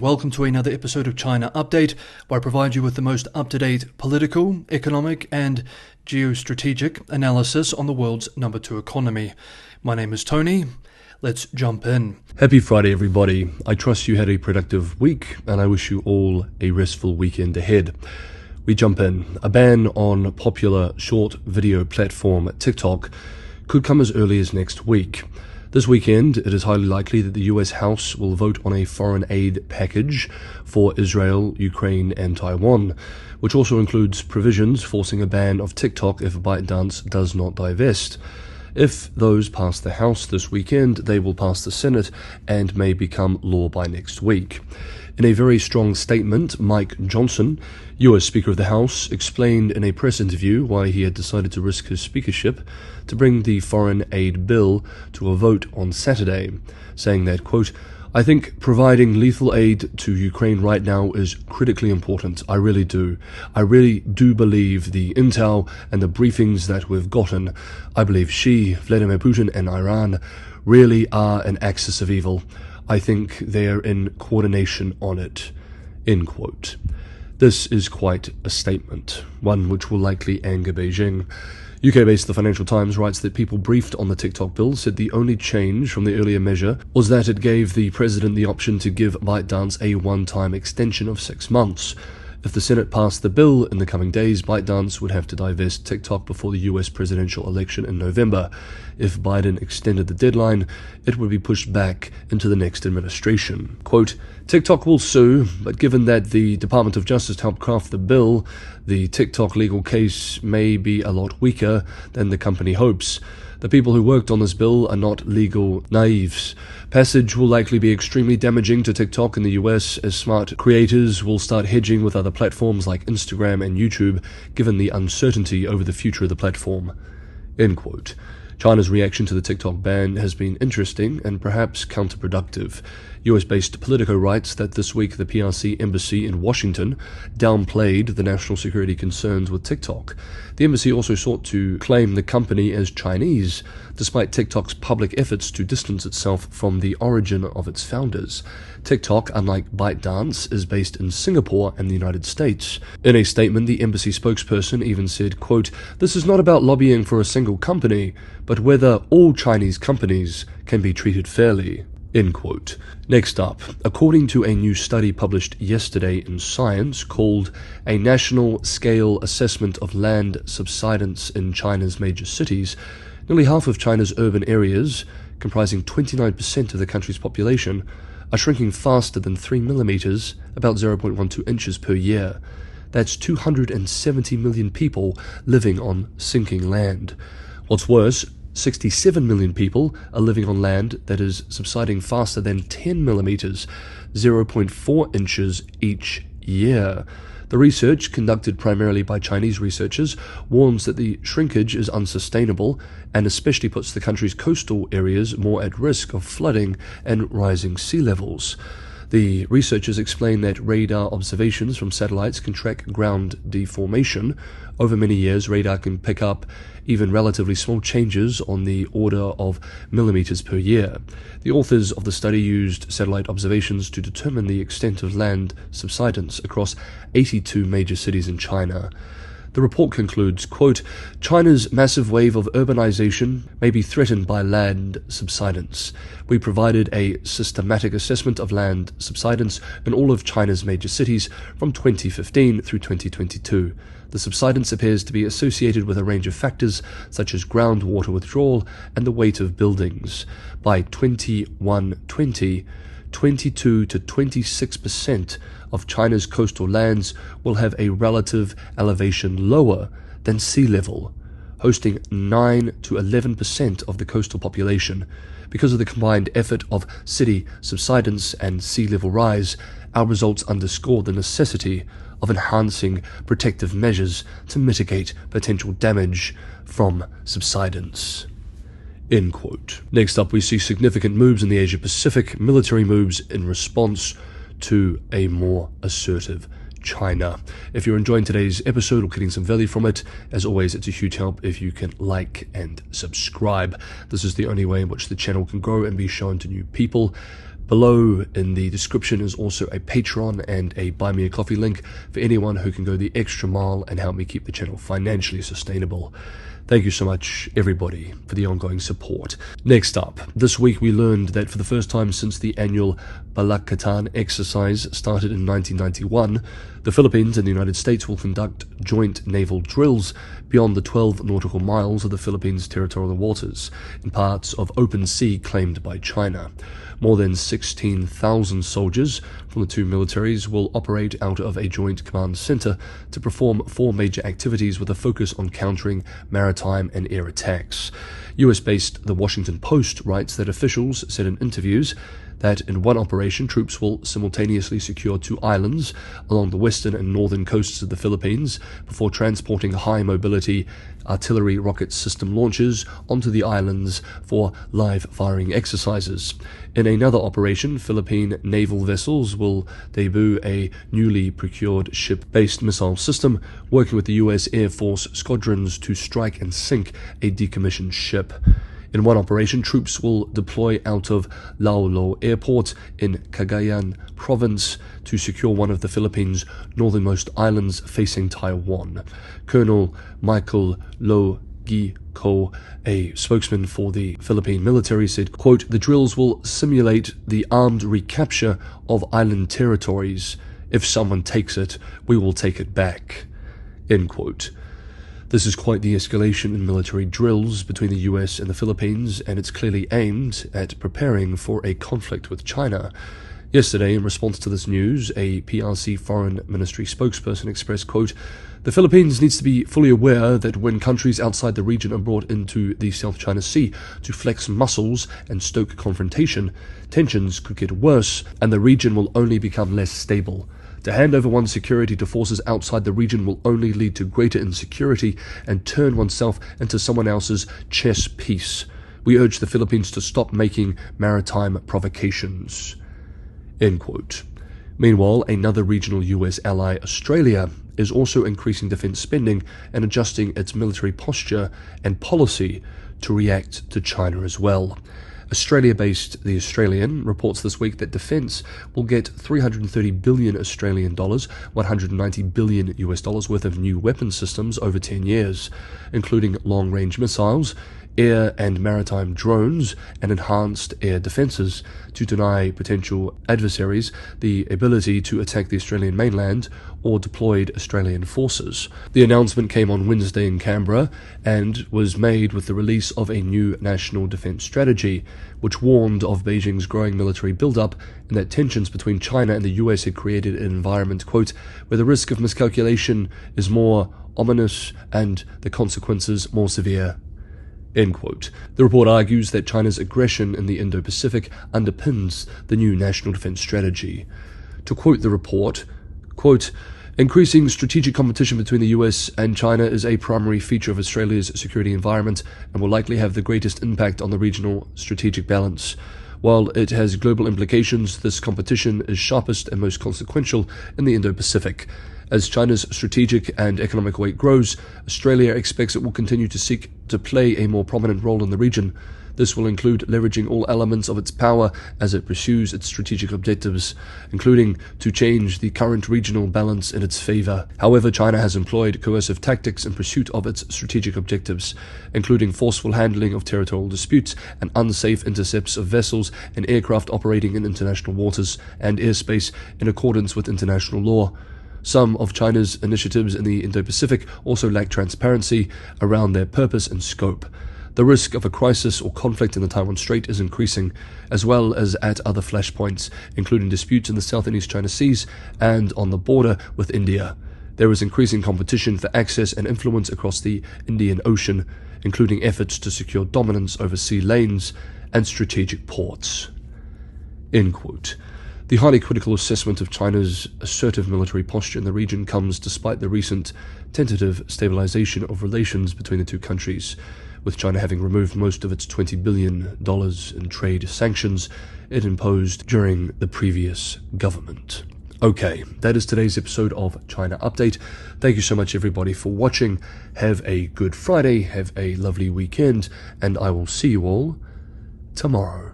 Welcome to another episode of China Update, where I provide you with the most up-to-date political, economic, and geostrategic analysis on the world's number 2 economy. My name is Tony. Let's jump in. Happy Friday, everybody. I trust you had a productive week, and I wish you all a restful weekend ahead. We jump in. A ban on popular short video platform TikTok could come as early as next week. This weekend, it is highly likely that the US House will vote on a foreign aid package for Israel, Ukraine, and Taiwan, which also includes provisions forcing a ban of TikTok if ByteDance does not divest. If those pass the House this weekend, they will pass the Senate and may become law by next week. In a very strong statement, Mike Johnson, US Speaker of the House, explained in a press interview why he had decided to risk his speakership to bring the foreign aid bill to a vote on Saturday, saying that, quote, "I think providing lethal aid to Ukraine right now is critically important. I really do. I really do believe the intel and the briefings that we've gotten. I believe Vladimir Putin, and Iran really are an axis of evil. I think they're in coordination on it." End quote. This is quite a statement, one which will likely anger Beijing. UK-based The Financial Times writes that people briefed on the TikTok bill said the only change from the earlier measure was that it gave the president the option to give ByteDance a one-time extension of 6 months. If the Senate passed the bill in the coming days, ByteDance would have to divest TikTok before the US presidential election in November. If Biden extended the deadline, it would be pushed back into the next administration. Quote, "TikTok will sue, but given that the Department of Justice helped craft the bill, the TikTok legal case may be a lot weaker than the company hopes. The people who worked on this bill are not legal naives. Passage will likely be extremely damaging to TikTok in the US, as smart creators will start hedging with other platforms like Instagram and YouTube, given the uncertainty over the future of the platform." End quote. China's reaction to the TikTok ban has been interesting and perhaps counterproductive. US-based Politico writes that this week the PRC embassy in Washington downplayed the national security concerns with TikTok. The embassy also sought to claim the company as Chinese, despite TikTok's public efforts to distance itself from the origin of its founders. TikTok, unlike ByteDance, is based in Singapore and the United States. In a statement, the embassy spokesperson even said, quote, "This is not about lobbying for a single company, but whether all Chinese companies can be treated fairly." End quote. Next up, according to a new study published yesterday in Science called A National Scale Assessment of Land Subsidence in China's Major Cities, nearly half of China's urban areas, comprising 29% of the country's population, are shrinking faster than 3 millimeters, about 0.12 inches per year. That's 270 million people living on sinking land. What's worse, 67 million people are living on land that is subsiding faster than 10 millimeters, 0.4 inches each year. The research, conducted primarily by Chinese researchers, warns that the shrinkage is unsustainable and especially puts the country's coastal areas more at risk of flooding and rising sea levels. The researchers explain that radar observations from satellites can track ground deformation. Over many years, radar can pick up even relatively small changes on the order of millimeters per year. The authors of the study used satellite observations to determine the extent of land subsidence across 82 major cities in China. The report concludes, quote, "China's massive wave of urbanization may be threatened by land subsidence. We provided a systematic assessment of land subsidence in all of China's major cities from 2015 through 2022. The subsidence appears to be associated with a range of factors such as groundwater withdrawal and the weight of buildings. By 2120, 22 to 26% of China's coastal lands will have a relative elevation lower than sea level, hosting 9 to 11% of the coastal population. Because of the combined effort of city subsidence and sea level rise, our results underscore the necessity of enhancing protective measures to mitigate potential damage from subsidence." End quote. Next up, we see significant moves in the Asia-Pacific, military moves in response to a more assertive China. If you're enjoying today's episode or getting some value from it, as always, it's a huge help if you can like and subscribe. This is the only way in which the channel can grow and be shown to new people. Below in the description is also a Patreon and a Buy Me a Coffee link for anyone who can go the extra mile and help me keep the channel financially sustainable. Thank you so much, everybody, for the ongoing support. Next up, this week we learned that for the first time since the annual Balakatan exercise started in 1991, the Philippines and the United States will conduct joint naval drills beyond the 12 nautical miles of the Philippines' territorial waters, in parts of open sea claimed by China. More than 16,000 soldiers from the two militaries will operate out of a joint command center to perform 4 major activities with a focus on countering maritime and air attacks. US-based The Washington Post writes that officials said in interviews that in one operation, troops will simultaneously secure 2 islands along the western and northern coasts of the Philippines before transporting high-mobility artillery rocket system launchers onto the islands for live-firing exercises. In another operation, Philippine naval vessels will debut a newly procured ship-based missile system, working with the U.S. Air Force squadrons to strike and sink a decommissioned ship. In one operation, troops will deploy out of Laulo Airport in Cagayan Province to secure one of the Philippines' northernmost islands facing Taiwan. Colonel Michael Lo-Gi-Ko, a spokesman for the Philippine military, said, quote, "The drills will simulate the armed recapture of island territories. If someone takes it, we will take it back." End quote. This is quite the escalation in military drills between the US and the Philippines, and it's clearly aimed at preparing for a conflict with China. Yesterday, in response to this news, a PRC Foreign Ministry spokesperson expressed, quote, "The Philippines needs to be fully aware that when countries outside the region are brought into the South China Sea to flex muscles and stoke confrontation, tensions could get worse, and the region will only become less stable. To hand over one's security to forces outside the region will only lead to greater insecurity and turn oneself into someone else's chess piece. We urge the Philippines to stop making maritime provocations." End quote. Meanwhile, another regional US ally, Australia, is also increasing defense spending and adjusting its military posture and policy to react to China as well. Australia-based The Australian reports this week that defence will get 330 billion Australian dollars, 190 billion US dollars worth of new weapon systems over 10 years, including long-range missiles, air and maritime drones, and enhanced air defences to deny potential adversaries the ability to attack the Australian mainland or deployed Australian forces. The announcement came on Wednesday in Canberra and was made with the release of a new national defence strategy, which warned of Beijing's growing military build-up and that tensions between China and the US had created an environment, quote, "where the risk of miscalculation is more ominous and the consequences more severe." End quote. The report argues that China's aggression in the Indo-Pacific underpins the new national defense strategy. To quote the report, quote, "Increasing strategic competition between the US and China is a primary feature of Australia's security environment and will likely have the greatest impact on the regional strategic balance. While it has global implications, this competition is sharpest and most consequential in the Indo-Pacific. As China's strategic and economic weight grows, Australia expects it will continue to seek to play a more prominent role in the region. This will include leveraging all elements of its power as it pursues its strategic objectives, including to change the current regional balance in its favor. However, China has employed coercive tactics in pursuit of its strategic objectives, including forceful handling of territorial disputes and unsafe intercepts of vessels and aircraft operating in international waters and airspace in accordance with international law. Some of China's initiatives in the Indo-Pacific also lack transparency around their purpose and scope. The risk of a crisis or conflict in the Taiwan Strait is increasing, as well as at other flashpoints, including disputes in the South and East China Seas and on the border with India. There is increasing competition for access and influence across the Indian Ocean, including efforts to secure dominance over sea lanes and strategic ports." End quote. The highly critical assessment of China's assertive military posture in the region comes despite the recent tentative stabilization of relations between the two countries, with China having removed most of its $20 billion in trade sanctions it imposed during the previous government. Okay, that is today's episode of China Update. Thank you so much, everybody, for watching. Have a good Friday, have a lovely weekend, and I will see you all tomorrow.